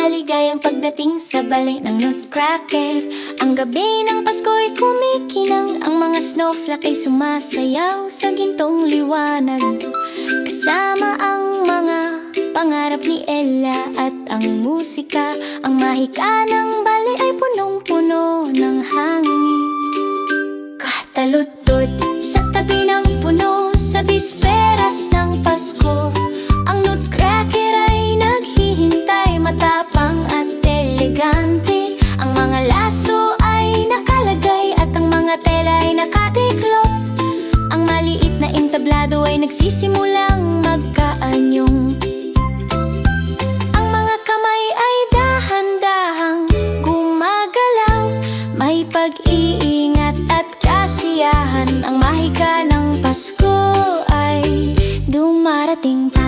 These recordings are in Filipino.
maligayang pagdating sa balay ng Nutcracker. Ang gabi ng Pasko'y kumikinang, ang mga snowflake ay sumasayaw sa gintong liwanag. Kasama ang mga pangarap ni Ella at ang musika. Ang mahika ng balay ay punong-puno ng hangin. Kataludtod sa tabi ng puno sa bisperas ng Pasko, ang Nutcracker ay naghihintay, matapang at elegante. Ang mga laso ay nakalagay at ang mga tela ay nakatiklop. Ang maliit na entablado ay nagsisimulang magkaanyong. Ang mga kamay ay dahan-dahang gumagalaw, may pag-iingat at kasiyahan. Ang mahika ng Pasko ay dumarating pa.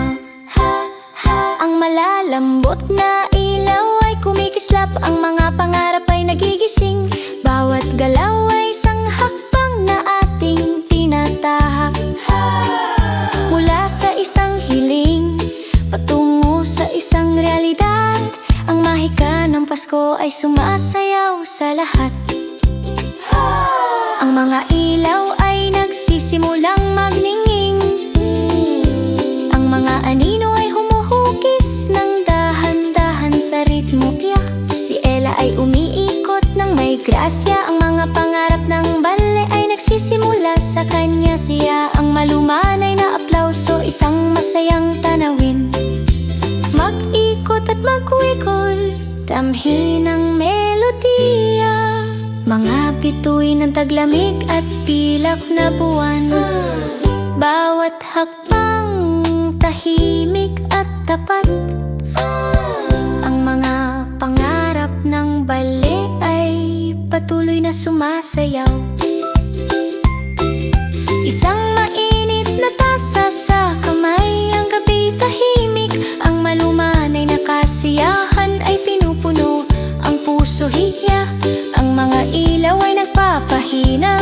Ang malalambot na ilaw ay kumikislap, ang mga pangarap ay nagigising. Bawat galaw ay isang hakbang na ating tinatahak. Mula sa isang hiling patungo sa isang realidad, ang mahika ng Pasko ay sumasayaw sa lahat. Ang mga ilaw ay nagsisimulang magningning, ang mga anino ay humuhugis ng dahan-dahan sa ritmo. Si Ella ay umiikot ng may grasya, ang mga pangarap ng ballet ay nagsisimula sa kanya. Siya ang maluman ay naaplauso, isang masayang tanawin. Mag-ikot at magwigol, damhin ang melodiya. Mga bituin ng taglamig at pilak na buwan. Bawat hakbang tahimik at tapat. Ang mga pangarap ng ballet ay patuloy na sumasayaw. Isang mainit na tasa sa kamay, ang gabi tahimik. Ang maluman ay nakasiyahan, ay pinupuno ang puso hiya. Ang mga ilaw ay nagpapahina,